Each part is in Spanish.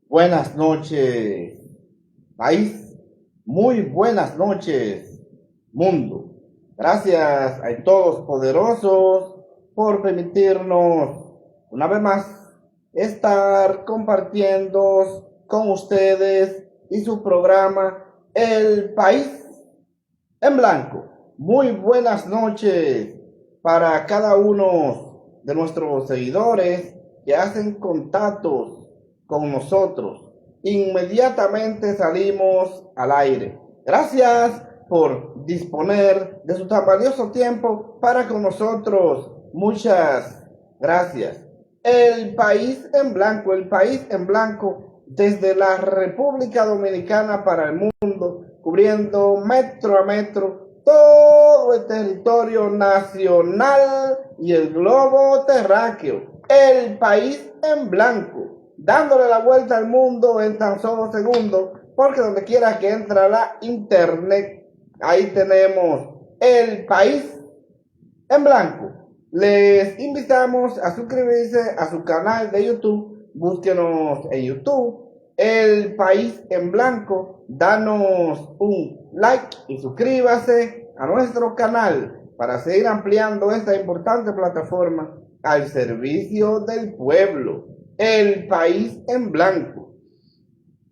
Buenas noches, país. Muy buenas noches, mundo. Gracias a todos poderosos por permitirnos una vez más estar compartiendo con ustedes y su programa El País en Blanco. Muy buenas noches para cada uno de nuestros seguidores que hacen contactos con nosotros. Inmediatamente salimos al aire. Gracias por disponer de su tan valioso tiempo para con nosotros. Muchas gracias. El País en Blanco, el País en Blanco, desde la República Dominicana para el mundo, cubriendo metro a metro todo el territorio nacional y el globo terráqueo. El País en Blanco, dándole la vuelta al mundo en tan solo segundos, porque donde quiera que entra la internet, ahí tenemos El País en Blanco. Les invitamos a suscribirse a su canal de YouTube. Búsquenos en YouTube, El País en Blanco. Danos un like y suscríbase a nuestro canal para seguir ampliando esta importante plataforma al servicio del pueblo. El País en Blanco.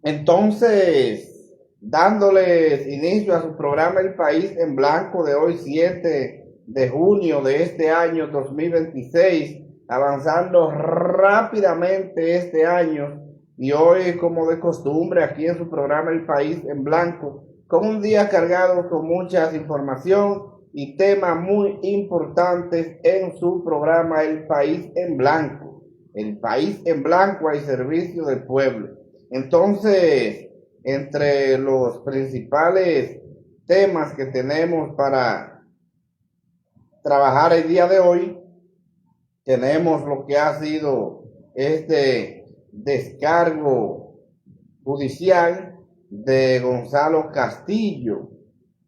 Entonces, dándoles inicio a su programa El País en Blanco de hoy 7 de junio de este año 2026, avanzando rápidamente este año, y hoy, como de costumbre, aquí en su programa El País en Blanco, con un día cargado con mucha información y temas muy importantes en su programa El País en Blanco. El País en Blanco al servicio del pueblo. Entonces, entre los principales temas que tenemos para trabajar el día de hoy, tenemos lo que ha sido este descargo judicial de Gonzalo Castillo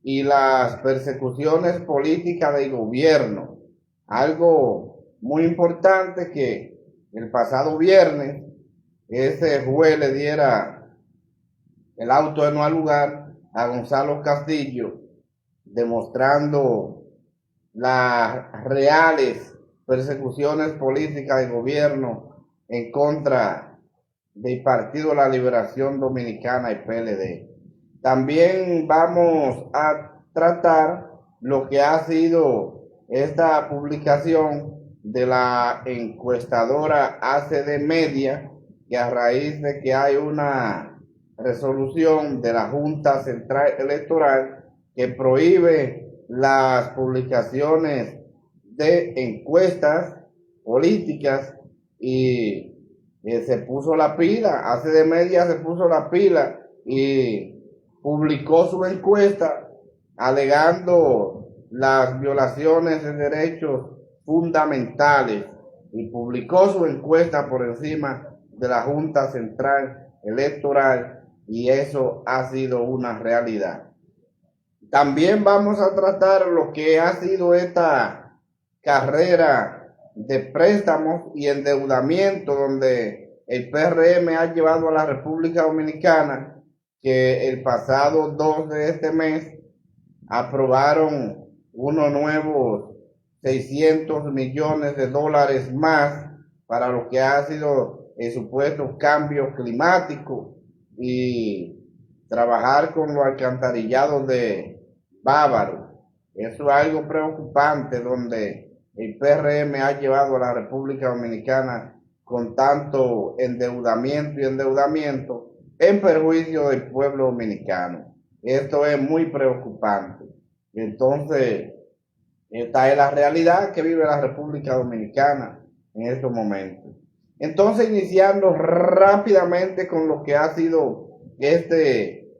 y las persecuciones políticas del gobierno. Algo muy importante que el pasado viernes ese juez le diera el auto de no al lugar a Gonzalo Castillo, demostrando las reales persecuciones políticas del gobierno en contra del Partido de la Liberación Dominicana y PLD. También vamos a tratar lo que ha sido esta publicación de la encuestadora ACD Media, que a raíz de que hay una resolución de la Junta Central Electoral que prohíbe las publicaciones de encuestas políticas, y se puso la pila, ACD Media se puso la pila y publicó su encuesta alegando las violaciones de derechos fundamentales, y publicó su encuesta por encima de la Junta Central Electoral, y eso ha sido una realidad. También vamos a tratar lo que ha sido esta carrera de préstamos y endeudamiento, donde el PRM ha llevado a la República Dominicana, que el pasado 2 de este mes aprobaron unos nuevos 600 millones de dólares más para lo que ha sido el supuesto cambio climático y trabajar con los alcantarillados de Bávaro. Eso es algo preocupante, donde el PRM ha llevado a la República Dominicana con tanto endeudamiento en perjuicio del pueblo dominicano. Esto es muy preocupante. Entonces, esta es la realidad que vive la República Dominicana en estos momentos. Entonces, iniciando rápidamente con lo que ha sido este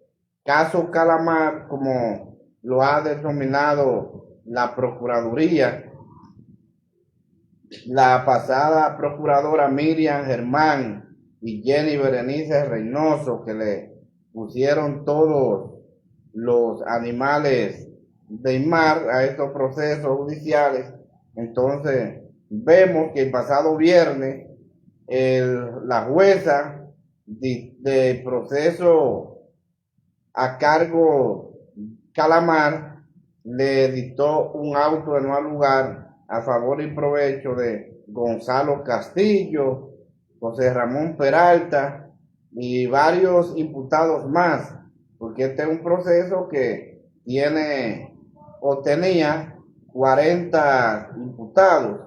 caso Calamar, como lo ha denominado la Procuraduría. La pasada procuradora Miriam Germán y Jenny Berenice Reynoso, que le pusieron todos los animales del mar a estos procesos judiciales. Entonces vemos que el pasado viernes la jueza de proceso a cargo Calamar le dictó un auto de no lugar a favor y provecho de Gonzalo Castillo, José Ramón Peralta y varios imputados más, porque este es un proceso que tiene o tenía 40 imputados.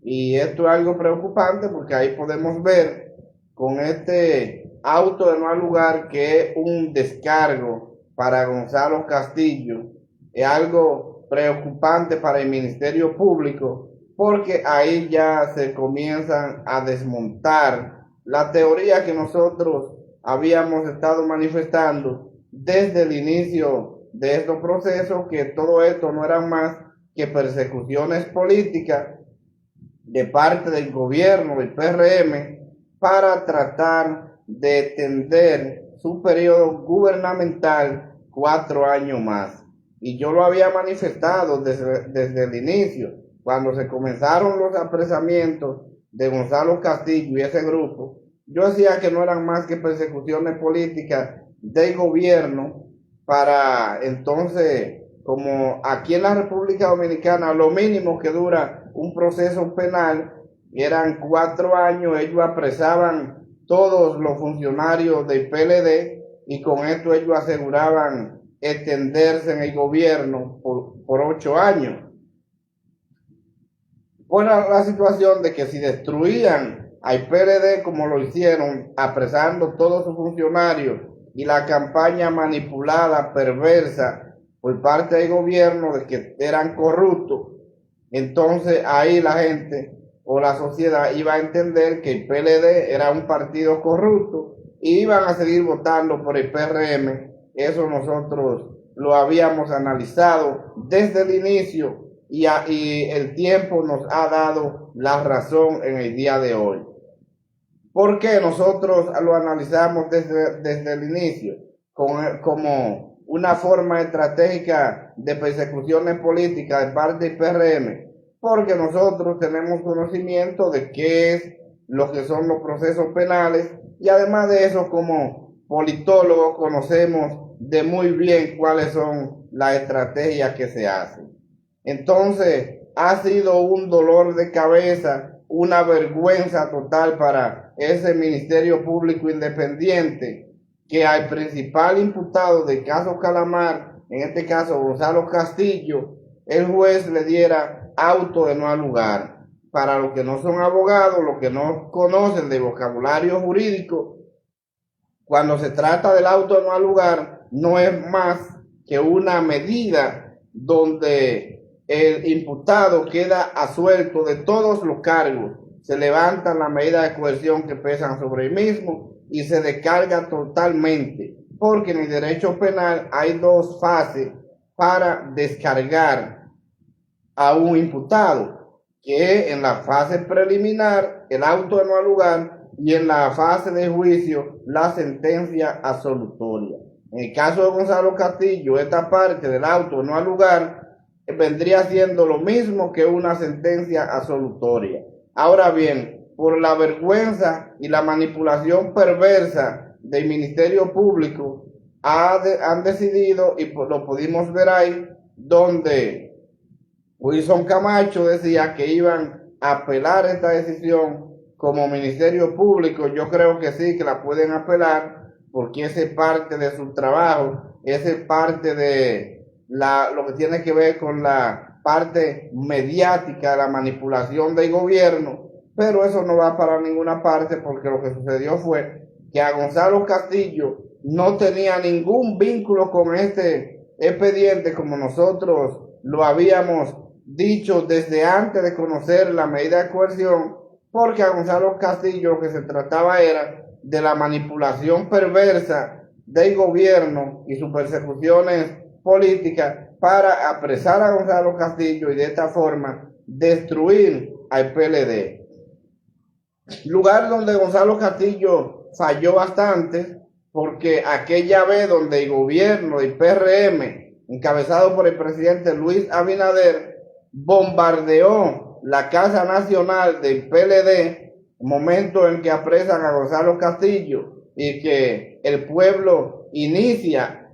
Y esto es algo preocupante porque ahí podemos ver con este auto de no lugar que es un descargo para Gonzalo Castillo. Es algo preocupante para el Ministerio Público porque ahí ya se comienzan a desmontar la teoría que nosotros habíamos estado manifestando desde el inicio de estos procesos, que todo esto no eran más que persecuciones políticas de parte del gobierno del PRM para tratar de extender su periodo gubernamental 4 años más. Y yo lo había manifestado desde el inicio, cuando se comenzaron los apresamientos de Gonzalo Castillo y ese grupo. Yo decía que no eran más que persecuciones políticas del gobierno para entonces, como aquí en la República Dominicana lo mínimo que dura un proceso penal eran 4 años, ellos apresaban todos los funcionarios del PLD y con esto ellos aseguraban extenderse en el gobierno por 8 años. Por la situación de que si destruían al PLD como lo hicieron, apresando todos sus funcionarios y la campaña manipulada, perversa por parte del gobierno de que eran corruptos, entonces ahí la gente o la sociedad iba a entender que el PLD era un partido corrupto y iban a seguir votando por el PRM. Eso nosotros lo habíamos analizado desde el inicio y el tiempo nos ha dado la razón en el día de hoy. ¿Por qué nosotros lo analizamos desde el inicio? Como una forma estratégica de persecuciones políticas de parte del PRM, porque nosotros tenemos conocimiento de qué es lo que son los procesos penales y además de eso, como politólogos conocemos de muy bien cuáles son las estrategias que se hacen. Entonces ha sido un dolor de cabeza, una vergüenza total para ese Ministerio Público Independiente, que al principal imputado del caso Calamar, en este caso Gonzalo Castillo, el juez le diera auto de no lugar. Para los que no son abogados, los que no conocen de vocabulario jurídico, cuando se trata del auto de no lugar, no es más que una medida donde el imputado queda asuelto de todos los cargos, se levantan las medidas de coerción que pesan sobre el mismo y se descarga totalmente, porque en el derecho penal hay 2 fases para descargar a un imputado, que es en la fase preliminar el auto de no lugar y en la fase de juicio la sentencia absolutoria. En el caso de Gonzalo Castillo, esta parte del auto de no lugar vendría siendo lo mismo que una sentencia absolutoria. Ahora bien, por la vergüenza y la manipulación perversa del Ministerio Público, han decidido, y lo pudimos ver ahí, donde Wilson Camacho decía que iban a apelar esta decisión como Ministerio Público. Yo creo que sí, que la pueden apelar, porque esa es parte de su trabajo, esa es parte de lo que tiene que ver con la parte mediática, la manipulación del gobierno, pero eso no va para ninguna parte, porque lo que sucedió fue que a Gonzalo Castillo no tenía ningún vínculo con este expediente, como nosotros lo habíamos dicho desde antes de conocer la medida de coerción, porque a Gonzalo Castillo lo que se trataba era de la manipulación perversa del gobierno y sus persecuciones políticas para apresar a Gonzalo Castillo y de esta forma destruir al PLD. Lugar donde Gonzalo Castillo falló bastante porque aquella vez donde el gobierno del PRM, encabezado por el presidente Luis Abinader, bombardeó la Casa Nacional del PLD, momento en que apresan a Gonzalo Castillo y que el pueblo inicia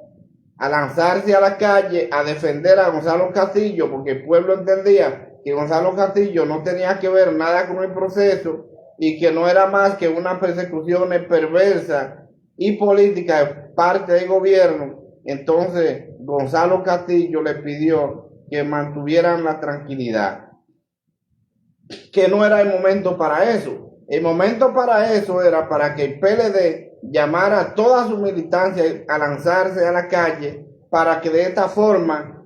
a lanzarse a la calle a defender a Gonzalo Castillo, porque el pueblo entendía que Gonzalo Castillo no tenía que ver nada con el proceso y que no era más que una persecución perversa y política de parte del gobierno. Entonces Gonzalo Castillo le pidió que mantuvieran la tranquilidad, que no era el momento para eso. El momento para eso era para que el PLD llamara a toda su militancia a lanzarse a la calle, para que de esta forma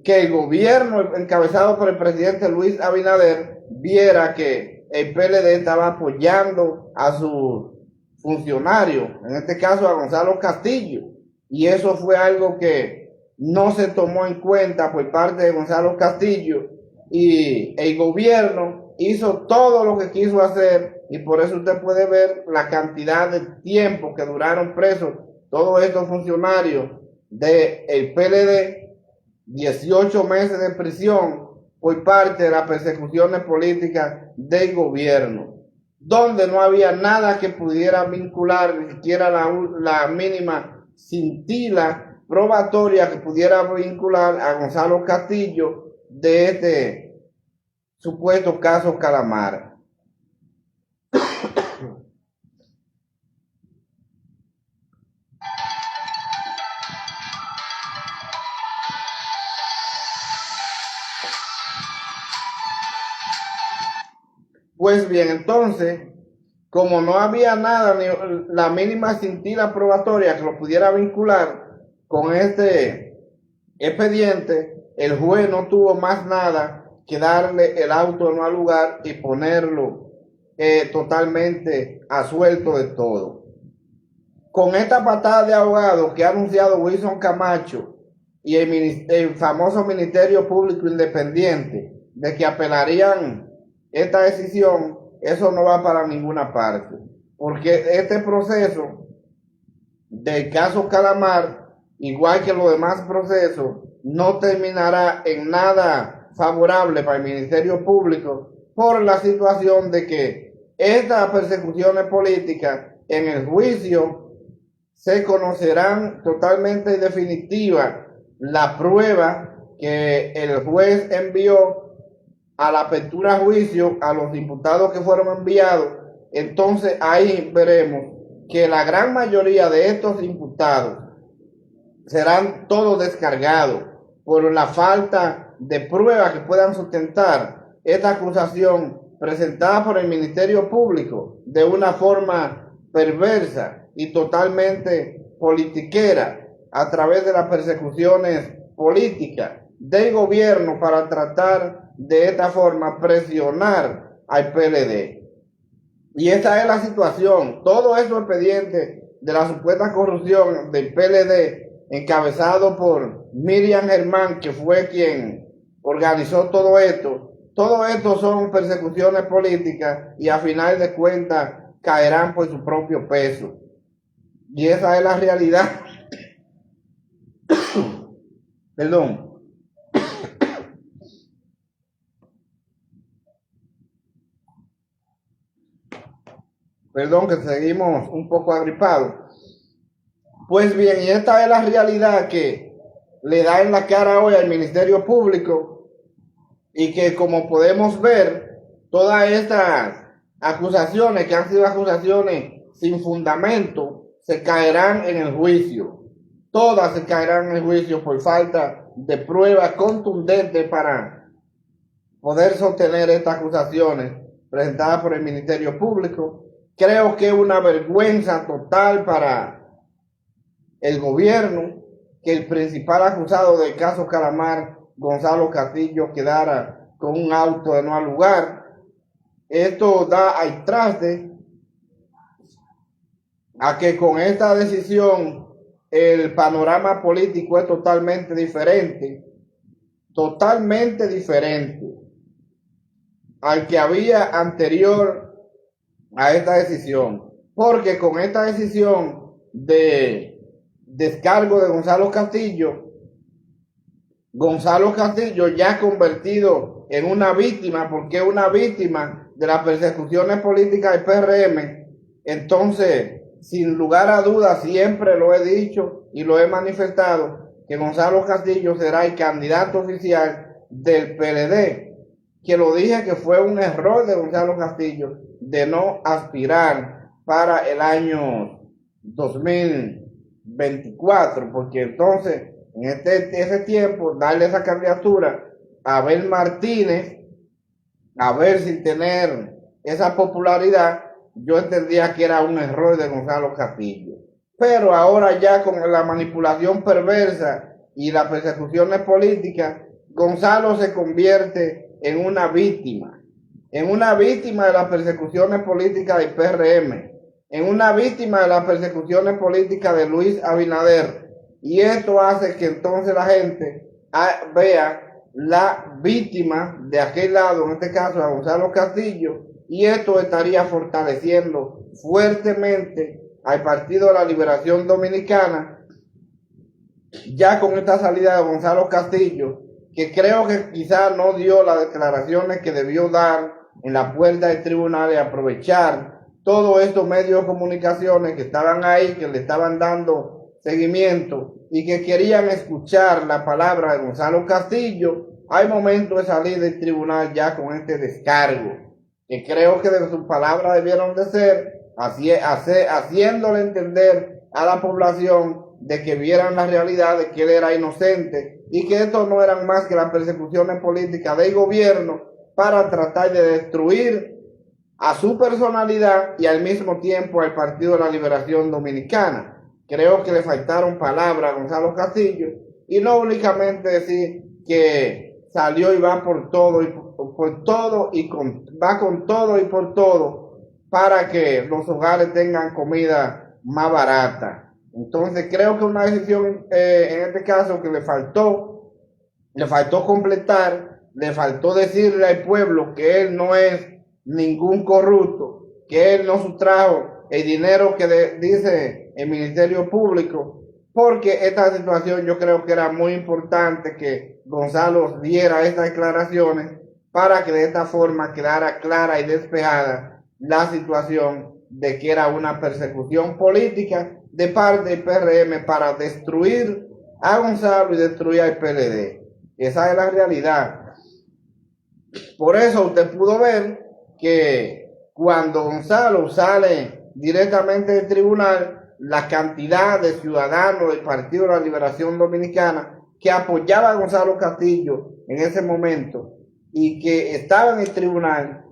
que el gobierno encabezado por el presidente Luis Abinader viera que el PLD estaba apoyando a sus funcionarios, en este caso a Gonzalo Castillo, y eso fue algo que no se tomó en cuenta por parte de Gonzalo Castillo, y el gobierno hizo todo lo que quiso hacer, y por eso usted puede ver la cantidad de tiempo que duraron presos todos estos funcionarios del PLD, 18 meses de prisión por parte de las persecuciones políticas del gobierno, donde no había nada que pudiera vincular, ni siquiera la mínima cintila probatoria que pudiera vincular a Gonzalo Castillo de este supuesto caso Calamar. Pues bien, entonces, como no había nada, ni la mínima cintila probatoria que lo pudiera vincular con este expediente, el juez no tuvo más nada que darle el auto no al lugar y ponerlo totalmente a suelto de todo. Con esta patada de ahogado que ha anunciado Wilson Camacho y el famoso Ministerio Público Independiente de que apelarían esta decisión, eso no va para ninguna parte, porque este proceso del caso Calamar, igual que los demás procesos, no terminará en nada favorable para el Ministerio Público por la situación de que estas persecuciones políticas en el juicio se conocerán totalmente definitiva la prueba que el juez envió a la apertura a juicio a los diputados que fueron enviados. Entonces ahí veremos que la gran mayoría de estos imputados serán todos descargados por la falta de pruebas que puedan sustentar esta acusación presentada por el Ministerio Público de una forma perversa y totalmente politiquera a través de las persecuciones políticas del gobierno para tratar de esta forma presionar al PLD. Y esa es la situación. Todo esos expedientes de la supuesta corrupción del PLD, encabezado por Miriam Germán, que fue quien organizó todo esto son persecuciones políticas y a final de cuentas caerán por su propio peso. Y esa es la realidad. Perdón. Perdón que seguimos un poco agripados. Pues bien, y esta es la realidad que le da en la cara hoy al Ministerio Público y que, como podemos ver, todas estas acusaciones que han sido acusaciones sin fundamento se caerán en el juicio. Todas se caerán en el juicio por falta de pruebas contundentes para poder sostener estas acusaciones presentadas por el Ministerio Público. Creo que es una vergüenza total para el gobierno que el principal acusado del caso Calamar, Gonzalo Castillo, quedara con un auto de no al lugar. Esto da al traste a que con esta decisión el panorama político es totalmente diferente al que había anterior a esta decisión, porque con esta decisión de descargo de Gonzalo Castillo ya convertido en una víctima, porque es una víctima de las persecuciones políticas del PRM. Entonces, sin lugar a dudas, siempre lo he dicho y lo he manifestado, que Gonzalo Castillo será el candidato oficial del PLD, que lo dije que fue un error de Gonzalo Castillo de no aspirar para el año 2024, porque entonces en ese tiempo darle esa candidatura a Abel Martínez, a ver sin tener esa popularidad, yo entendía que era un error de Gonzalo Castillo. Pero ahora ya con la manipulación perversa y las persecuciones políticas, Gonzalo se convierte en una víctima de las persecuciones políticas del PRM, en una víctima de las persecuciones políticas de Luis Abinader. Y esto hace que entonces la gente vea la víctima de aquel lado, en este caso a Gonzalo Castillo, y esto estaría fortaleciendo fuertemente al Partido de la Liberación Dominicana, ya con esta salida de Gonzalo Castillo, que creo que quizás no dio las declaraciones que debió dar en la puerta del tribunal, y aprovechar todos estos medios de comunicaciones que estaban ahí, que le estaban dando seguimiento y que querían escuchar la palabra de Gonzalo Castillo. Hay momento de salir del tribunal ya con este descargo, que creo que de sus palabras debieron de ser haciéndole entender a la población de que vieran la realidad de que él era inocente y que esto no eran más que las persecuciones políticas del gobierno para tratar de destruir a su personalidad y al mismo tiempo al Partido de la Liberación Dominicana. Creo que le faltaron palabras a Gonzalo Castillo, y no únicamente decir que salió y va por todo y va con todo y por todo para que los hogares tengan comida más barata. Entonces creo que una decisión en este caso que le faltó completar, le faltó decirle al pueblo que él no es ningún corrupto, que él no sustrajo el dinero que dice el Ministerio Público, porque esta situación yo creo que era muy importante que Gonzalo diera estas declaraciones para que de esta forma quedara clara y despejada la situación de que era una persecución política de parte del PRM para destruir a Gonzalo y destruir al PLD. Esa es la realidad. Por eso usted pudo ver que cuando Gonzalo sale directamente del tribunal, la cantidad de ciudadanos del Partido de la Liberación Dominicana que apoyaba a Gonzalo Castillo en ese momento y que estaban en el tribunal,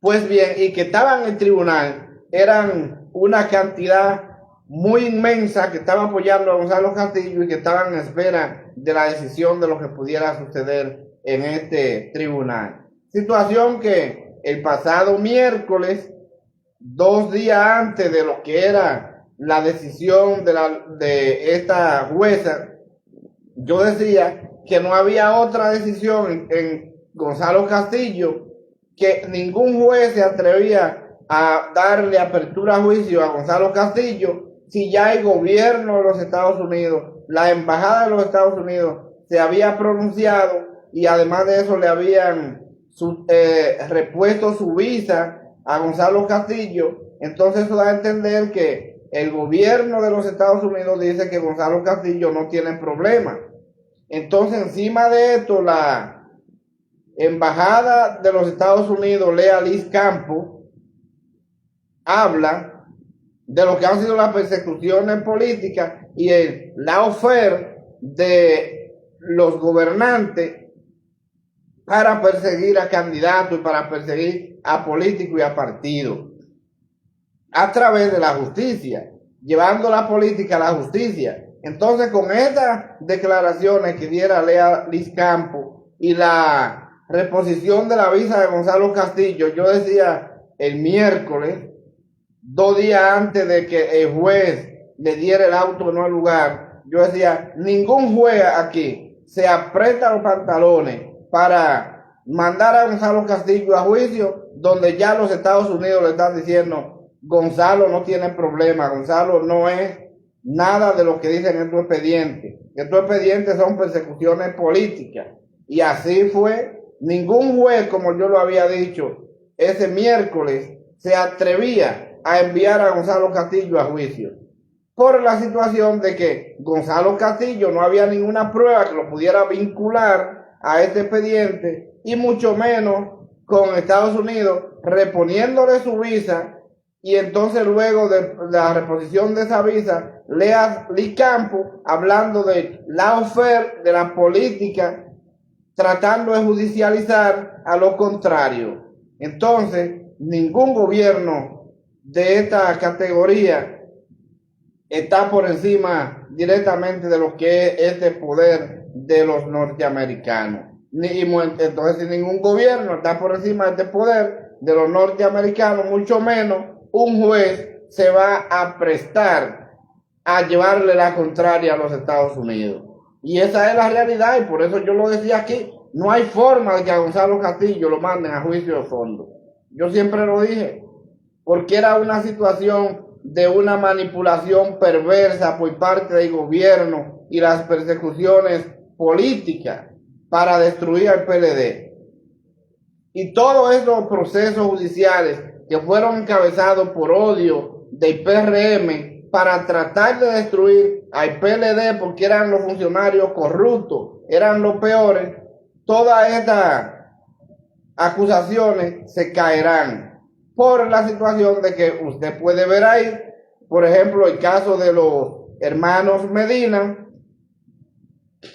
pues bien, y que estaban en el tribunal, eran una cantidad muy inmensa que estaba apoyando a Gonzalo Castillo y que estaban en espera de la decisión de lo que pudiera suceder en este tribunal. Situación que el pasado miércoles, 2 días antes de lo que era la decisión de esta jueza, yo decía que no había otra decisión en Gonzalo Castillo, que ningún juez se atrevía a darle apertura a juicio a Gonzalo Castillo si ya el gobierno de los Estados Unidos, la embajada de los Estados Unidos se había pronunciado, y además de eso le habían repuesto su visa a Gonzalo Castillo. Entonces eso da a entender que el gobierno de los Estados Unidos dice que Gonzalo Castillo no tiene problema. Entonces, encima de esto, la embajada de los Estados Unidos, Lea Liz Campos, habla de lo que han sido las persecuciones políticas y la oferta de los gobernantes para perseguir a candidatos y para perseguir a políticos y a partidos a través de la justicia, llevando la política a la justicia. Entonces, con estas declaraciones que diera Lea Liz Campos y la reposición de la visa de Gonzalo Castillo, yo decía el miércoles, 2 días antes de que el juez le diera el auto no al lugar, yo decía, ningún juez aquí se aprieta los pantalones para mandar a Gonzalo Castillo a juicio, donde ya los Estados Unidos le están diciendo, Gonzalo no tiene problema, Gonzalo no es nada de lo que dicen en tu expediente. Estos expedientes son persecuciones políticas. Y así fue. Ningún juez, como yo lo había dicho, ese miércoles se atrevía a enviar a Gonzalo Castillo a juicio. Por la situación de que Gonzalo Castillo no había ninguna prueba que lo pudiera vincular a este expediente, y mucho menos con Estados Unidos reponiéndole su visa. Y entonces luego de la reposición de esa visa, Lea Lee Campos hablando de la oferta de la política, tratando de judicializar a lo contrario. Entonces, ningún gobierno de esta categoría está por encima directamente de lo que es este poder de los norteamericanos. Entonces, ningún gobierno está por encima de este poder de los norteamericanos, mucho menos un juez se va a prestar a llevarle la contraria a los Estados Unidos. Y esa es la realidad, y por eso yo lo decía aquí, no hay forma de que a Gonzalo Castillo lo manden a juicio de fondo. Yo siempre lo dije, porque era una situación de una manipulación perversa por parte del gobierno y las persecuciones políticas para destruir al PLD. Y todos esos procesos judiciales que fueron encabezados por odio del PRM para tratar de destruir al PLD porque eran los funcionarios corruptos, eran los peores, todas estas acusaciones se caerán por la situación de que usted puede ver ahí, por ejemplo, el caso de los hermanos Medina,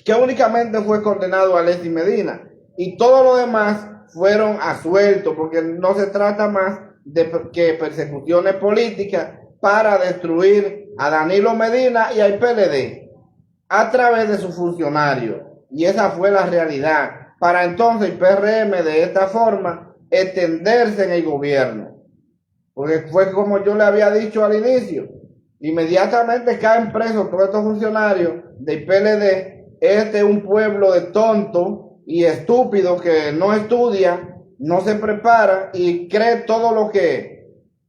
que únicamente fue condenado a Alexis Medina, y todo lo demás fueron absueltos, porque no se trata más de que persecuciones políticas para destruir a Danilo Medina y al PLD a través de sus funcionarios. Y esa fue la realidad. Para entonces el PRM de esta forma extenderse en el gobierno. Porque fue como yo le había dicho al inicio. Inmediatamente caen presos todos estos funcionarios del PLD. Este es un pueblo de tontos y estúpidos que no estudia, no se prepara y cree todo lo que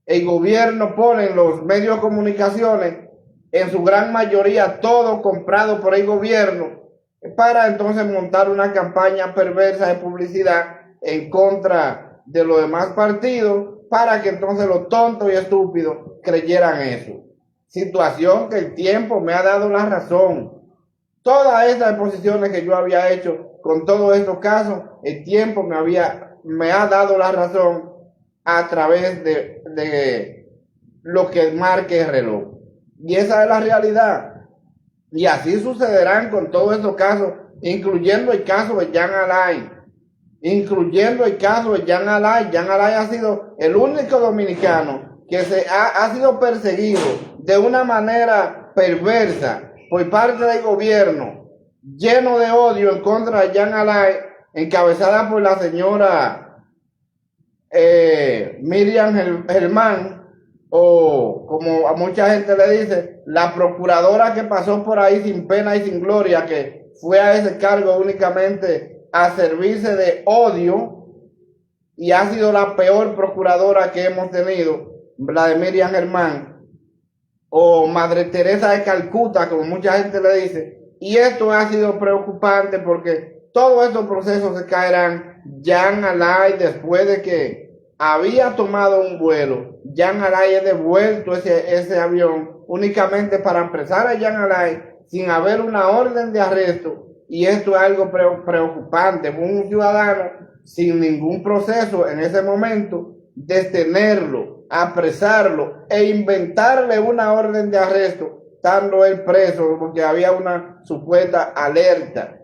el gobierno pone en los medios de comunicaciones, en su gran mayoría todo comprado por el gobierno, para entonces montar una campaña perversa de publicidad en contra de los demás partidos, para que entonces los tontos y estúpidos creyeran eso. Situación que el tiempo me ha dado la razón. Todas estas exposiciones que yo había hecho con todos estos casos, el tiempo me ha dado la razón a través de lo que marque el reloj. Y esa es la realidad. Y así sucederán con todos estos casos, incluyendo el caso de Jean Alain. Incluyendo el caso de Jean Alain. Jean Alain ha sido el único dominicano que ha sido perseguido de una manera perversa por parte del gobierno, lleno de odio en contra de Jean Alain, encabezada por la señora Miriam Germán, o como a mucha gente le dice, la procuradora que pasó por ahí sin pena y sin gloria, que fue a ese cargo únicamente a servirse de odio, y ha sido la peor procuradora que hemos tenido, la de Miriam Germán, o Madre Teresa de Calcuta, como mucha gente le dice. Y esto ha sido preocupante porque todos estos procesos se caerán. Jean Alain, después de que había tomado un vuelo, Jean Alain ha devuelto ese avión únicamente para apresar a Jean Alain sin haber una orden de arresto. Y esto es algo preocupante. Un ciudadano sin ningún proceso en ese momento, detenerlo, apresarlo e inventarle una orden de arresto, estando él preso, porque había una supuesta alerta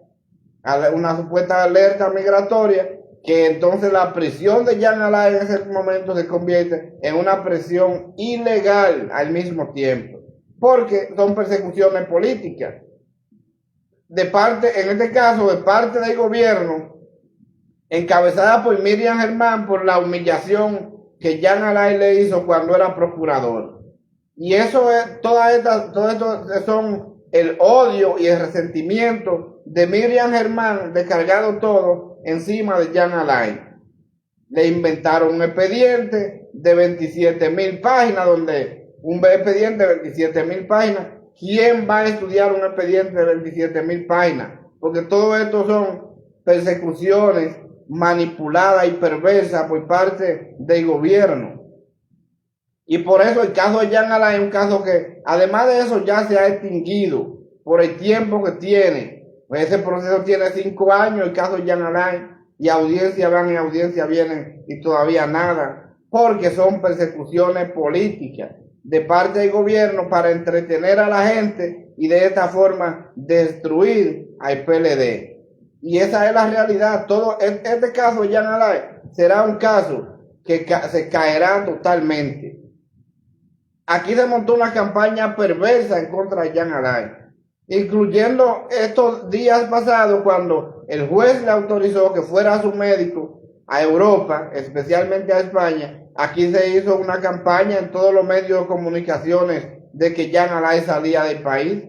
migratoria, que entonces la prisión de Jean Alain en ese momento se convierte en una prisión ilegal al mismo tiempo, porque son persecuciones políticas en este caso, de parte del gobierno, encabezada por Miriam Germán, por la humillación que Jean Alain le hizo cuando era procurador. Y eso es, todo esto son el odio y el resentimiento de Miriam Germán, descargado todo encima de Jean Alain. Le inventaron un expediente de 27,000 páginas, donde un expediente de 27,000 páginas, ¿quién va a estudiar un expediente de 27,000 páginas? Porque todo esto son persecuciones manipuladas y perversas por parte del gobierno. Y por eso el caso de Jean Alain es un caso que, además de eso, ya se ha extinguido por el tiempo que tiene. Ese proceso tiene 5 años, el caso de Jean Alain, y audiencia van y audiencia vienen y todavía nada, porque son persecuciones políticas de parte del gobierno para entretener a la gente y de esta forma destruir al PLD. Y esa es la realidad. Todo este caso de Jean Alain será un caso que se caerá totalmente. Aquí se montó una campaña perversa en contra de Jean Alain, incluyendo estos días pasados cuando el juez le autorizó que fuera a su médico a Europa, especialmente a España. Aquí se hizo una campaña en todos los medios de comunicaciones de que Jean Alain salía del país.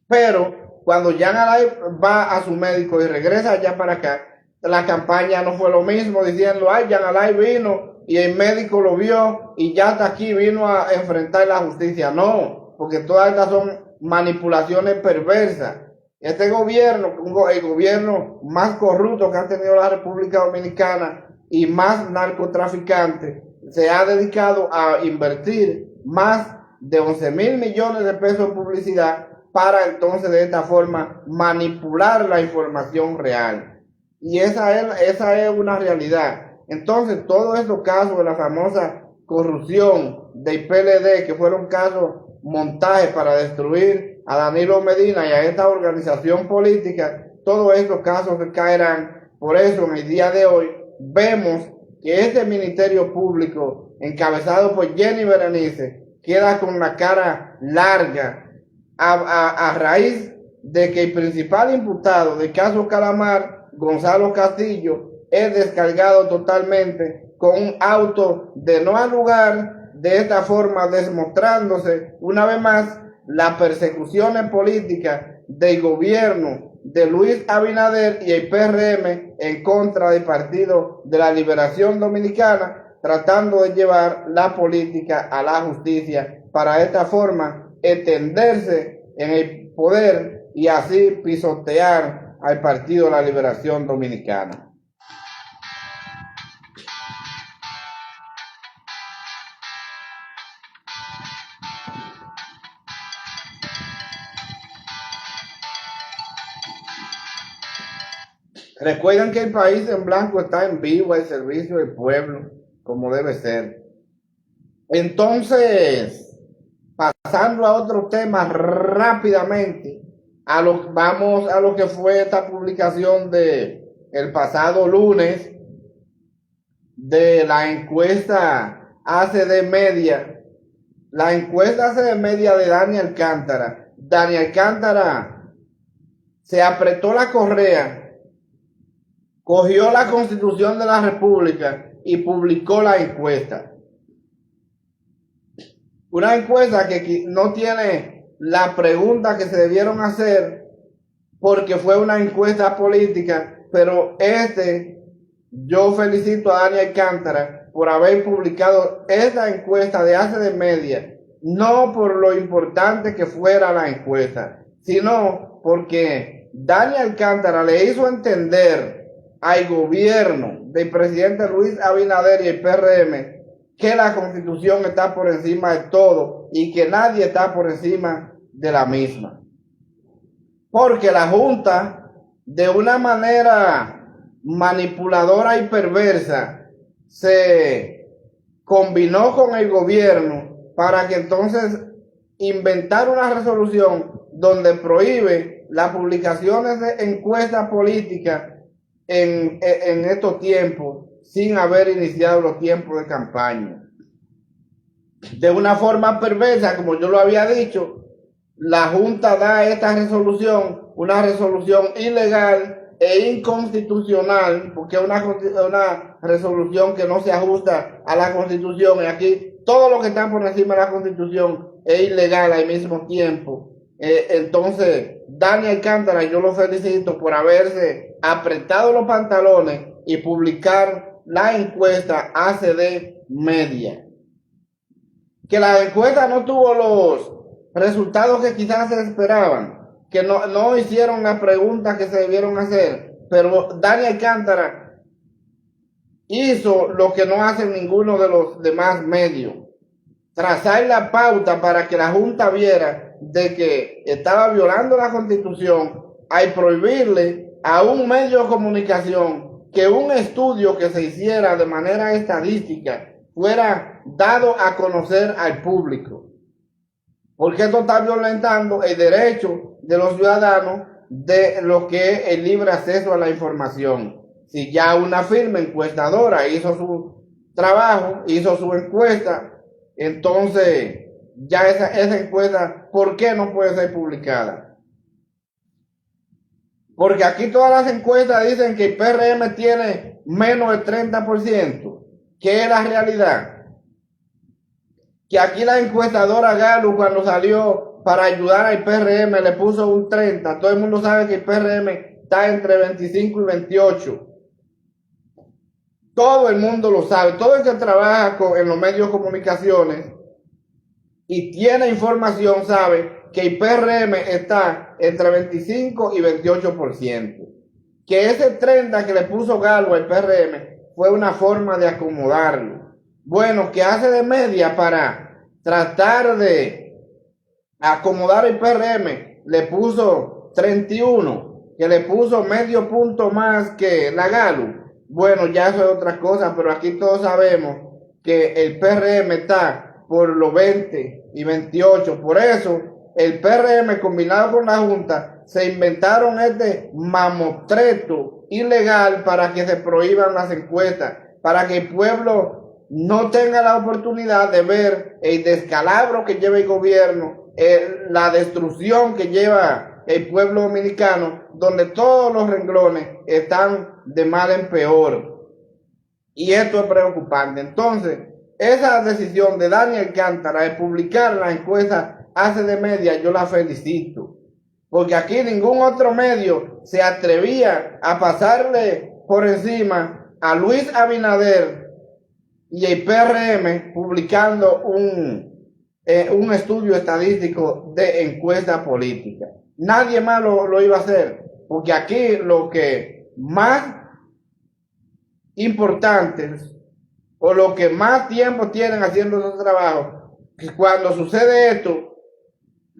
Pero cuando Jean Alain va a su médico y regresa allá para acá, la campaña no fue lo mismo, diciendo, ay, Jean Alain vino y el médico lo vio y ya hasta aquí vino a enfrentar la justicia. No, porque todas estas son manipulaciones perversas. Este gobierno, el gobierno más corrupto que ha tenido la República Dominicana y más narcotraficante, se ha dedicado a invertir más de 11,000 millones de pesos en publicidad para entonces de esta forma manipular la información real. Y esa es una realidad. Entonces todos estos casos de la famosa corrupción del PLD, que fueron casos montajes para destruir a Danilo Medina y a esta organización política, todos estos casos se caerán. Por eso en el día de hoy vemos que este Ministerio Público, encabezado por Jenny Berenice, queda con la cara larga a raíz de que el principal imputado del caso Calamar, Gonzalo Castillo, es descargado totalmente con un auto de no al lugar, de esta forma demostrándose una vez más las persecuciones políticas del gobierno de Luis Abinader y el PRM en contra del Partido de la Liberación Dominicana, tratando de llevar la política a la justicia para de esta forma extenderse en el poder y así pisotear al Partido de la Liberación Dominicana. Recuerden que el país en blanco está en vivo al servicio del pueblo, como debe ser. Entonces, pasando a otro tema rápidamente, vamos a lo que fue esta publicación de el pasado lunes de la encuesta ACD Media. La encuesta ACD Media de Dani Alcántara. Dani Alcántara se apretó la correa, cogió la Constitución de la República y publicó la encuesta. Una encuesta que no tiene la pregunta que se debieron hacer porque fue una encuesta política, pero yo felicito a Dani Alcántara por haber publicado esta encuesta de ACD Media, no por lo importante que fuera la encuesta, sino porque Dani Alcántara le hizo entender al gobierno del presidente Luis Abinader y el PRM que la Constitución está por encima de todo y que nadie está por encima de la misma. Porque la Junta, de una manera manipuladora y perversa, se combinó con el gobierno para que entonces inventar una resolución donde prohíbe las publicaciones de encuestas políticas en estos tiempos, sin haber iniciado los tiempos de campaña. De una forma perversa, como yo lo había dicho, la Junta da esta resolución, una resolución ilegal e inconstitucional, porque es una resolución que no se ajusta a la Constitución, y aquí todo lo que está por encima de la Constitución es ilegal al mismo tiempo. Entonces, Dani Alcántara, yo lo felicito por haberse apretado los pantalones y publicar la encuesta ACD Media. Que la encuesta no tuvo los resultados que quizás se esperaban, que no hicieron las preguntas que se debieron hacer, pero Dani Alcántara hizo lo que no hacen ninguno de los demás medios: trazar la pauta para que la Junta viera de que estaba violando la Constitución al prohibirle a un medio de comunicación que un estudio que se hiciera de manera estadística fuera dado a conocer al público, porque esto está violentando el derecho de los ciudadanos de lo que es el libre acceso a la información. Si ya una firma encuestadora hizo su trabajo, hizo su encuesta, entonces ya esa encuesta, ¿por qué no puede ser publicada? Porque aquí todas las encuestas dicen que el PRM tiene menos del 30%, que es la realidad. Que aquí la encuestadora Galo, cuando salió para ayudar al PRM, le puso un 30. Todo el mundo sabe que el PRM está entre 25 y 28. Todo el mundo lo sabe. Todo el que trabaja en los medios de comunicaciones y tiene información sabe que el PRM está entre 25 y 28%. Que ese 30 que le puso Galo al PRM fue una forma de acomodarlo. Bueno, que hace de media para tratar de acomodar el PRM, le puso 31, que le puso medio punto más que la Galo. Bueno, ya eso es otra cosa, pero aquí todos sabemos que el PRM está por los 20 y 28. Por eso el PRM combinado con la Junta se inventaron este mamotreto ilegal para que se prohíban las encuestas, para que el pueblo no tenga la oportunidad de ver el descalabro que lleva el gobierno, la destrucción que lleva el pueblo dominicano, donde todos los renglones están de mal en peor. Y esto es preocupante. Entonces, esa decisión de Dani Alcántara de publicar la encuesta ACD Media, yo la felicito. Porque aquí ningún otro medio se atrevía a pasarle por encima a Luis Abinader y el PRM publicando un estudio estadístico de encuesta política. Nadie más lo iba a hacer, porque aquí lo que más importantes o lo que más tiempo tienen haciendo esos trabajos, que cuando sucede esto,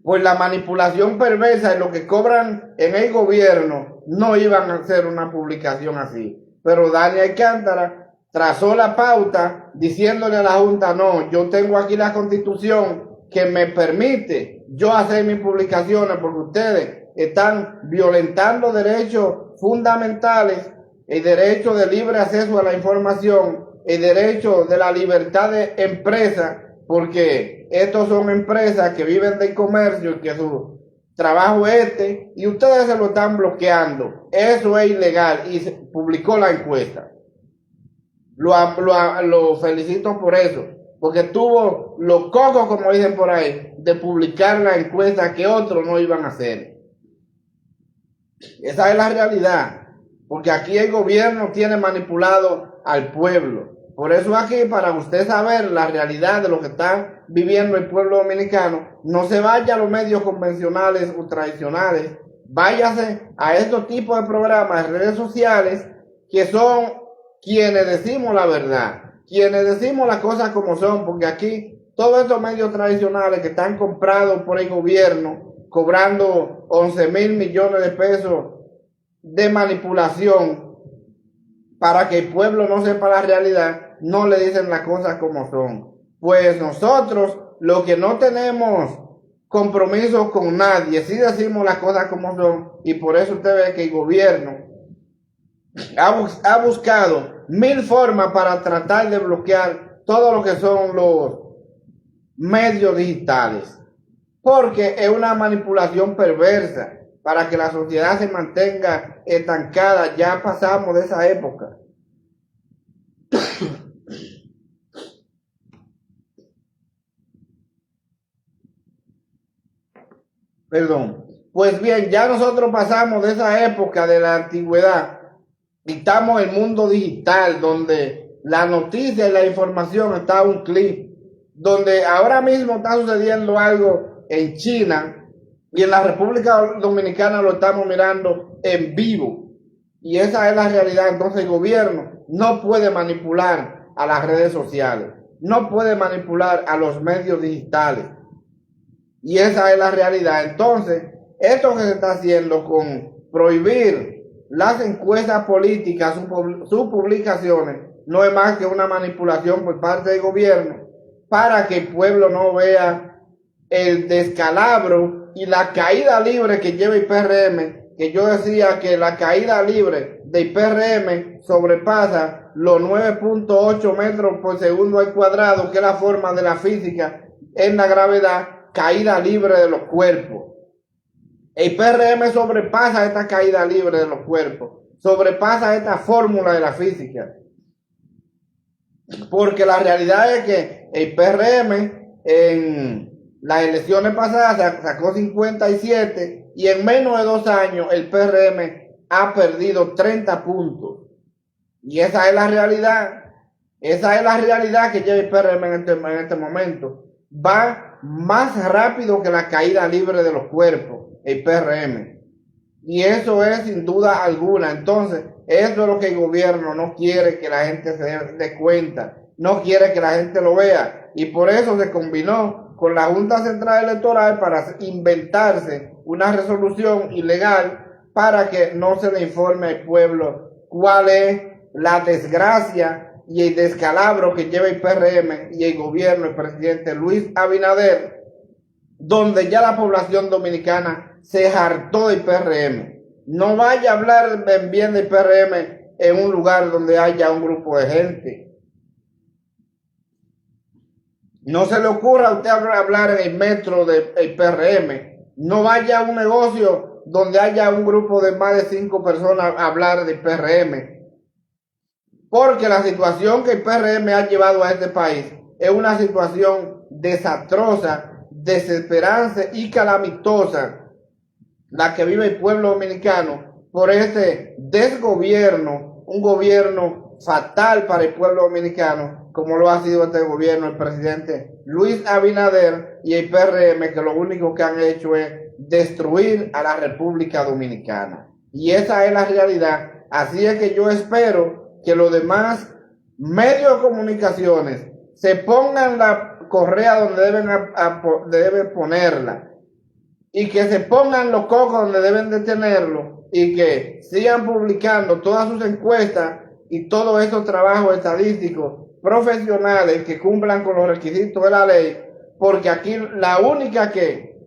pues la manipulación perversa y lo que cobran en el gobierno no iban a hacer una publicación así. Pero Dani Alcántara trazó la pauta diciéndole a la Junta: no, yo tengo aquí la Constitución que me permite yo hacer mis publicaciones, porque ustedes están violentando derechos fundamentales, el derecho de libre acceso a la información, el derecho de la libertad de empresa, porque estos son empresas que viven del comercio y que su trabajo es y ustedes se lo están bloqueando. Eso es ilegal y se publicó la encuesta. Lo felicito por eso, porque tuvo los cocos, como dicen por ahí, de publicar la encuesta que otros no iban a hacer. Esa es la realidad, porque aquí el gobierno tiene manipulado al pueblo. Por eso aquí, para usted saber la realidad de lo que está viviendo el pueblo dominicano, no se vaya a los medios convencionales o tradicionales, váyase a estos tipos de programas, redes sociales, que son quienes decimos la verdad, quienes decimos las cosas como son, porque aquí todos estos medios tradicionales que están comprados por el gobierno, cobrando 11,000 millones de pesos de manipulación para que el pueblo no sepa la realidad, no le dicen las cosas como son. Pues nosotros, los que no tenemos compromiso con nadie, sí decimos las cosas como son, y por eso usted ve que el gobierno ha buscado 1000 formas para tratar de bloquear todo lo que son los medios digitales, porque es una manipulación perversa para que la sociedad se mantenga estancada. Ya pasamos de esa época. Perdón. Pues bien, ya nosotros pasamos de esa época de la antigüedad y estamos en el mundo digital, donde la noticia y la información está a un clic, donde ahora mismo está sucediendo algo en China y en la República Dominicana lo estamos mirando en vivo. Y esa es la realidad. Entonces el gobierno no puede manipular a las redes sociales, no puede manipular a los medios digitales. Y esa es la realidad. Entonces, esto que se está haciendo con prohibir las encuestas políticas, sus publicaciones, no es más que una manipulación por parte del gobierno para que el pueblo no vea el descalabro y la caída libre que lleva el PRM, que yo decía que la caída libre del PRM sobrepasa los 9.8 metros por segundo al cuadrado, que es la forma de la física en la gravedad, caída libre de los cuerpos. El PRM sobrepasa esta caída libre de los cuerpos, sobrepasa esta fórmula de la física. Porque la realidad es que el PRM en las elecciones pasadas sacó 57 y en menos de 2 años el PRM ha perdido 30 puntos. Y esa es la realidad. Esa es la realidad que lleva el PRM en este momento. Va más rápido que la caída libre de los cuerpos, el PRM. Y eso es sin duda alguna. Entonces, eso es lo que el gobierno no quiere que la gente se dé cuenta. No quiere que la gente lo vea. Y por eso se combinó con la Junta Central Electoral para inventarse una resolución ilegal para que no se le informe al pueblo cuál es la desgracia y el descalabro que lleva el PRM y el gobierno, el presidente Luis Abinader, donde ya la población dominicana se hartó del PRM. No vaya a hablar bien del PRM en un lugar donde haya un grupo de gente. No se le ocurra a usted hablar en el metro del PRM. No vaya a un negocio donde haya un grupo de más de 5 personas a hablar del PRM. Porque la situación que el PRM ha llevado a este país es una situación desastrosa, desesperante y calamitosa, la que vive el pueblo dominicano por este desgobierno, un gobierno fatal para el pueblo dominicano, como lo ha sido este gobierno, el presidente Luis Abinader y el PRM, que lo único que han hecho es destruir a la República Dominicana. Y esa es la realidad. Así es que yo espero que los demás medios de comunicaciones se pongan la correa donde deben ponerla y que se pongan los cocos donde deben de tenerlo y que sigan publicando todas sus encuestas y todos esos trabajos estadísticos profesionales que cumplan con los requisitos de la ley, porque aquí la única que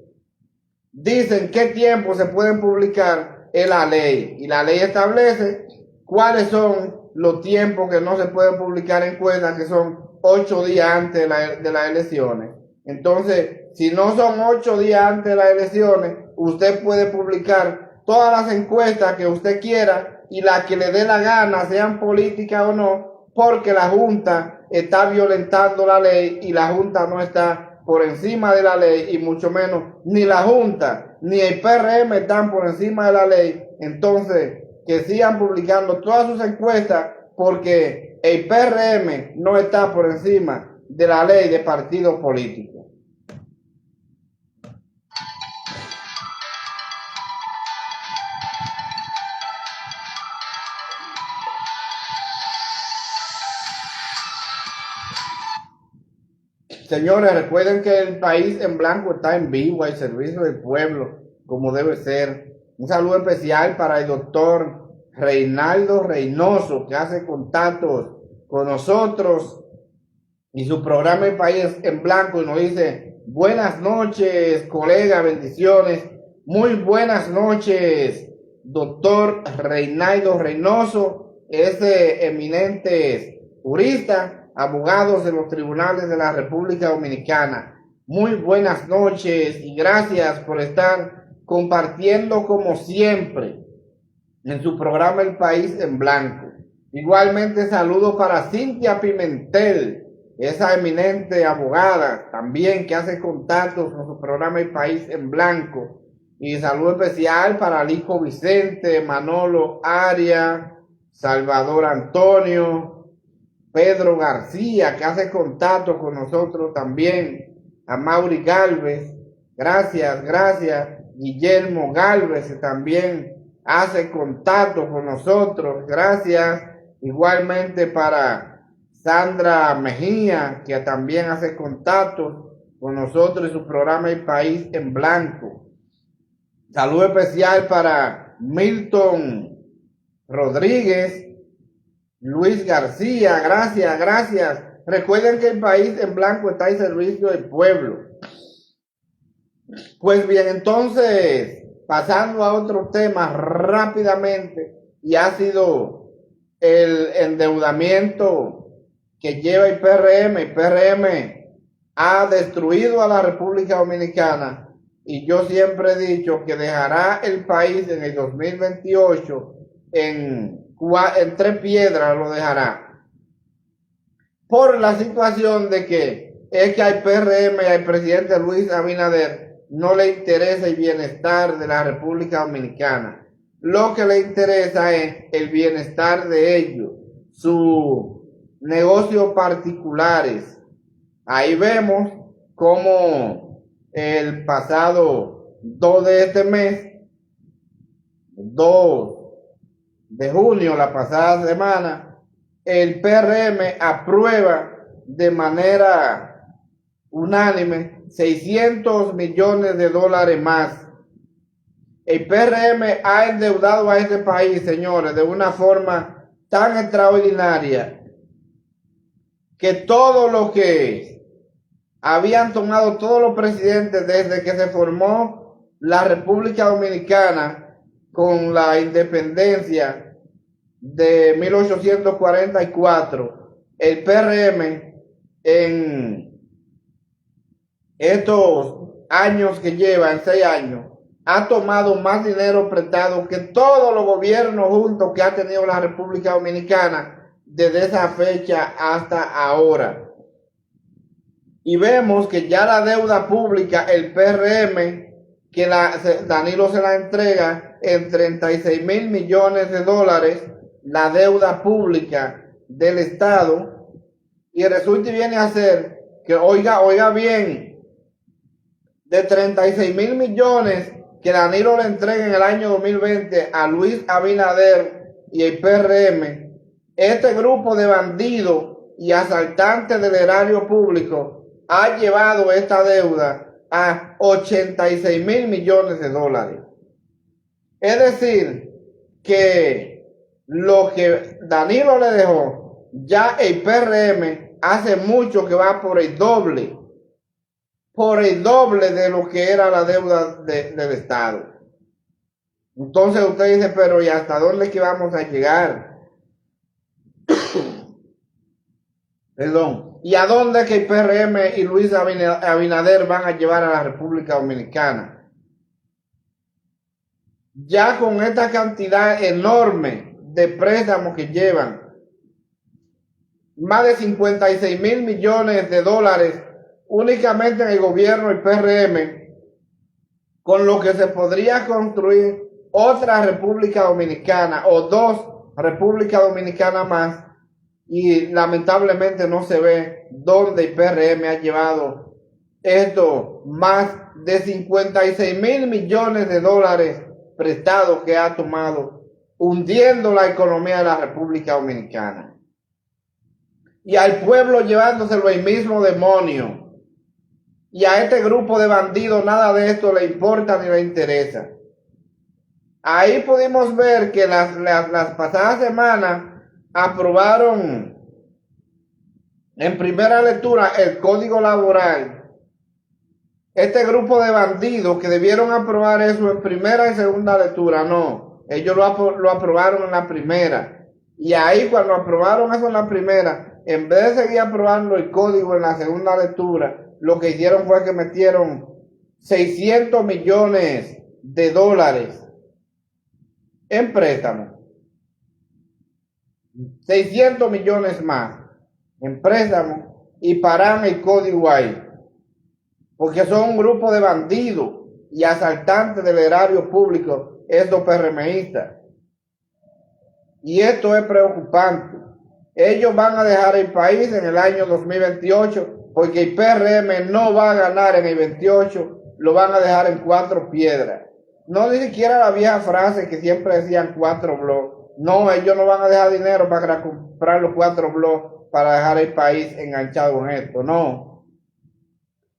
dicen qué tiempo se pueden publicar es la ley, y la ley establece cuáles son los tiempos que no se pueden publicar encuestas, que son 8 días antes de las elecciones. Entonces, si no son 8 días antes de las elecciones, usted puede publicar todas las encuestas que usted quiera y las que le dé la gana, sean políticas o no, porque la Junta está violentando la ley y la Junta no está por encima de la ley, y mucho menos ni la Junta ni el PRM están por encima de la ley. Entonces, que sigan publicando todas sus encuestas, porque el PRM no está por encima de la ley de partidos políticos. Señores, recuerden que el país en blanco está en vivo al servicio del pueblo, como debe ser. Un saludo especial para el doctor Reinaldo Reynoso, que hace contactos con nosotros y su programa El País en Blanco, y nos dice: buenas noches, colega, bendiciones. Muy buenas noches, doctor Reinaldo Reynoso, ese eminente jurista, abogados de los tribunales de la República Dominicana. Muy buenas noches y gracias por estar compartiendo como siempre en su programa El País en Blanco. Igualmente saludo para Cintia Pimentel, esa eminente abogada también que hace contactos con su programa El País en Blanco. Y saludo especial para Lico Vicente, Manolo Arias, Salvador Antonio, Pedro García, que hace contacto con nosotros también, a Mauri Galvez, gracias, gracias, Guillermo Galvez, que también hace contacto con nosotros, gracias, igualmente para Sandra Mejía, que también hace contacto con nosotros y su programa El País en Blanco. Saludo especial para Milton Rodríguez, Luis García, gracias, gracias. Recuerden que El País en Blanco está en servicio del pueblo. Pues bien, entonces, pasando a otro tema rápidamente, y ha sido el endeudamiento que lleva el PRM. El PRM ha destruido a la República Dominicana. Y yo siempre he dicho que dejará el país en el 2028 en 3 piedras, lo dejará. Por la situación de que es que al PRM y al presidente Luis Abinader no le interesa el bienestar de la República Dominicana. Lo que le interesa es el bienestar de ellos, sus negocios particulares. Ahí vemos cómo el pasado 2 de este mes, 2 de junio, la pasada semana, el PRM aprueba de manera unánime 600 millones de dólares más. El PRM ha endeudado a este país, señores, de una forma tan extraordinaria que todo lo que habían tomado todos los presidentes desde que se formó la República Dominicana con la independencia de 1844, el PRM en estos años que lleva, en 6 años, ha tomado más dinero prestado que todos los gobiernos juntos que ha tenido la República Dominicana desde esa fecha hasta ahora. Y vemos que ya la deuda pública, el PRM, que Danilo se la entrega en 36 mil millones de dólares, la deuda pública del Estado, y resulta y viene a ser que, oiga bien, de 36 mil millones que Danilo le entrega en el año 2020 a Luis Abinader y el PRM, este grupo de bandidos y asaltantes del erario público ha llevado esta deuda a 86 mil millones de dólares. Es decir, que lo que Danilo le dejó, ya el PRM hace mucho que va por el doble de lo que era la deuda del Estado. Entonces usted dice, pero ¿y hasta dónde es que vamos a llegar? Perdón. ¿Y a dónde es que el PRM y Luis Abinader van a llevar a la República Dominicana? Ya con esta cantidad enorme de préstamos que llevan, más de 56 mil millones de dólares únicamente en el gobierno del PRM, con lo que se podría construir otra República Dominicana o 2 Repúblicas Dominicanas más, y lamentablemente no se ve dónde el PRM ha llevado esto, más de 56 mil millones de dólares prestados que ha tomado, hundiendo la economía de la República Dominicana. Y al pueblo llevándoselo el mismo demonio. Y a este grupo de bandidos nada de esto le importa ni le interesa. Ahí pudimos ver que las pasadas semanas aprobaron en primera lectura el Código Laboral. Este grupo de bandidos que debieron aprobar eso en primera y segunda lectura, no, ellos lo aprobaron en la primera. Y ahí cuando aprobaron eso en la primera, en vez de seguir aprobando el código en la segunda lectura, lo que hicieron fue que metieron 600 millones de dólares en préstamos. 600 millones más en préstamos y paran el código ahí. Porque son un grupo de bandidos. y asaltantes del erario público, estos PRMistas. Y esto es preocupante. Ellos van a dejar el país en el año 2028 porque el PRM no va a ganar en el 28, lo van a dejar en 4 piedras. No ni siquiera la vieja frase que siempre decían 4 blogs. No, ellos no van a dejar dinero para comprar los 4 blogs para dejar el país enganchado en esto, no.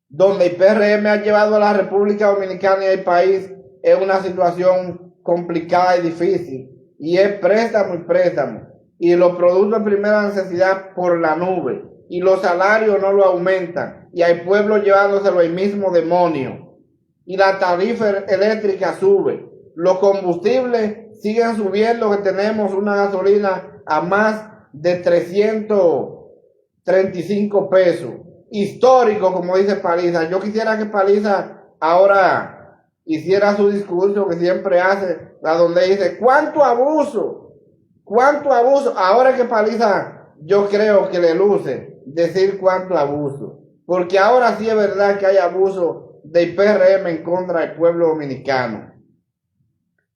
Donde el PRM ha llevado a la República Dominicana y el país es una situación complicada y difícil. Y es préstamo y préstamo. Y los productos de primera necesidad por la nube. Y los salarios no lo aumentan. Y al pueblo llevándoselo el mismo demonio. Y la tarifa eléctrica sube. Los combustibles siguen subiendo, que tenemos una gasolina a más de 335 pesos. Histórico, como dice Paliza. Yo quisiera que Paliza ahora hiciera su discurso que siempre hace, a donde dice, ¿cuánto abuso? ¿Cuánto abuso? Ahora que Paliza, yo creo que le luce decir cuánto abuso. Porque ahora sí es verdad que hay abuso del PRM en contra del pueblo dominicano.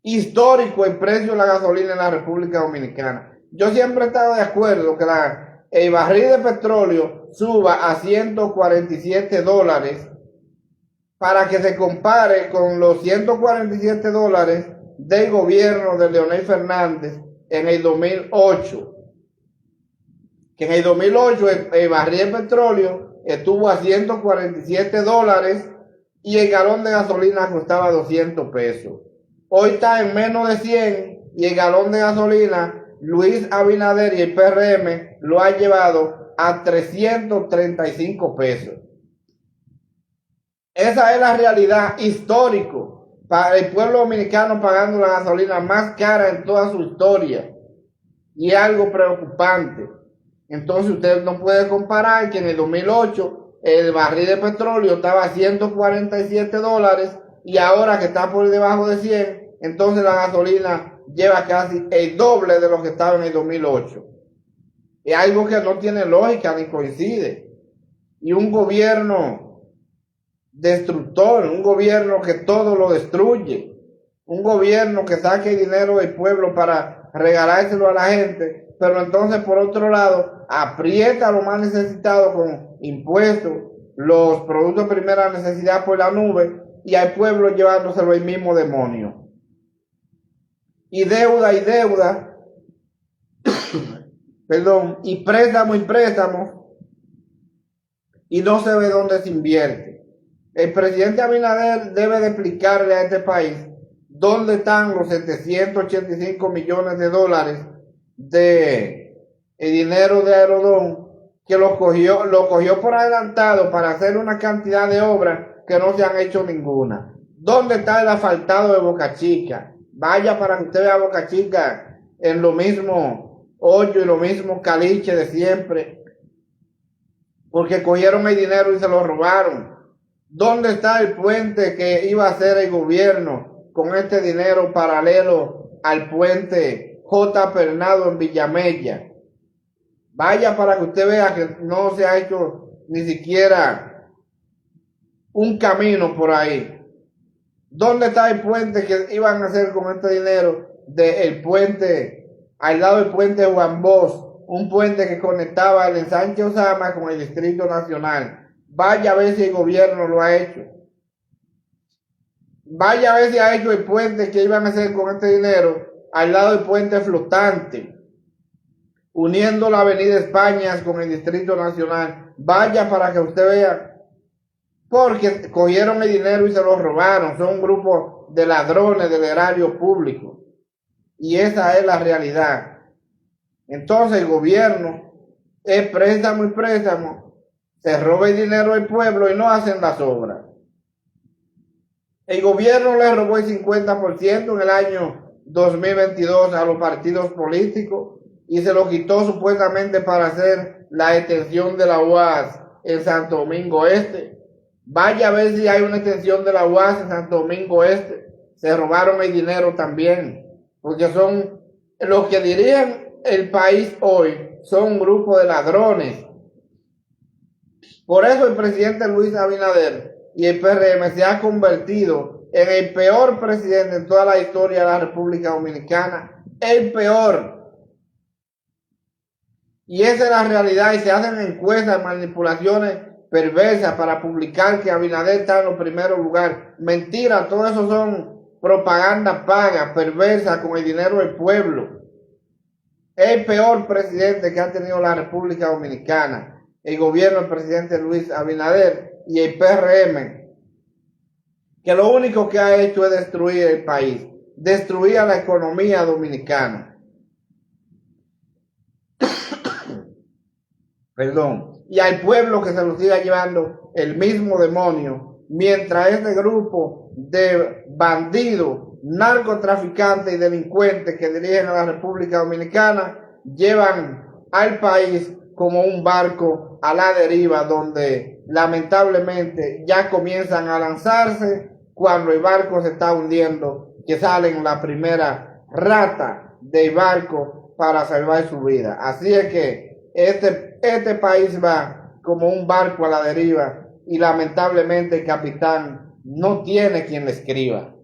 Histórico el precio de la gasolina en la República Dominicana. Yo siempre he estado de acuerdo que el barril de petróleo suba a $147 para que se compare con los $147 del gobierno de Leonel Fernández en el 2008. Que en el 2008 el barril de petróleo estuvo a $147 y el galón de gasolina costaba 200 pesos. Hoy está en menos de 100 y el galón de gasolina, Luis Abinader y el PRM lo ha llevado a 335 pesos. Esa es la realidad histórico para el pueblo dominicano, pagando la gasolina más cara en toda su historia. Y es algo preocupante. Entonces usted no puede comparar que en el 2008 el barril de petróleo estaba a $147 y ahora que está por debajo de 100, entonces la gasolina lleva casi el doble de lo que estaba en el 2008. Es algo que no tiene lógica ni coincide. Y un gobierno destructor, un gobierno que todo lo destruye, un gobierno que saque el dinero del pueblo para regalárselo a la gente, pero entonces por otro lado aprieta a los más necesitados con impuestos, los productos de primera necesidad por la nube, y al pueblo llevándoselo el mismo demonio. Y deuda, perdón, y préstamo, y no se ve dónde se invierte. El presidente Abinader debe de explicarle a este país dónde están los $785 millones de el dinero de Aerodón, que lo cogió por adelantado para hacer una cantidad de obras que no se han hecho ninguna. ¿Dónde está el asfaltado de Boca Chica? Vaya para que usted vea Boca Chica en lo mismo hoyo y lo mismo caliche de siempre, porque cogieron el dinero y se lo robaron. ¿Dónde está el puente que iba a hacer el gobierno con este dinero paralelo al puente J. Pernado en Villamella? Vaya para que usted vea que no se ha hecho ni siquiera un camino por ahí. ¿Dónde está el puente que iban a hacer con este dinero del puente, al lado del puente Juan Bosch, un puente que conectaba el ensanche Osama con el Distrito Nacional? Vaya a ver si el gobierno lo ha hecho. Vaya a ver si ha hecho el puente que iban a hacer con este dinero al lado del puente flotante, uniendo la Avenida España con el Distrito Nacional. Vaya para que usted vea. Porque cogieron el dinero y se lo robaron. Son un grupo de ladrones del erario público. Y esa es la realidad. Entonces el gobierno es préstamo y préstamo. Se roba el dinero del pueblo y no hacen las obras. El gobierno le robó el 50% en el año 2022 a los partidos políticos y se lo quitó supuestamente para hacer la extensión de la UAS en Santo Domingo Este. Vaya a ver si hay una extensión de la UAS en Santo Domingo Este. Se robaron el dinero también, porque son los que dirigen el país hoy, son un grupo de ladrones. Por eso el presidente Luis Abinader y el PRM se ha convertido en el peor presidente en toda la historia de la República Dominicana, el peor. Y esa es la realidad, y se hacen encuestas, manipulaciones perversas para publicar que Abinader está en los primeros lugares. Mentira, todo eso son propaganda paga, perversa, con el dinero del pueblo. El peor presidente que ha tenido la República Dominicana, el gobierno del presidente Luis Abinader y el PRM, que lo único que ha hecho es destruir el país, destruir a la economía dominicana. Perdón, y al pueblo que se lo siga llevando el mismo demonio, mientras este grupo de bandidos, narcotraficantes y delincuentes que dirigen a la República Dominicana llevan al país como un barco a la deriva, donde lamentablemente ya comienzan a lanzarse cuando el barco se está hundiendo, que salen la primera rata del barco para salvar su vida. Así es que este país va como un barco a la deriva y lamentablemente el capitán no tiene quien le escriba.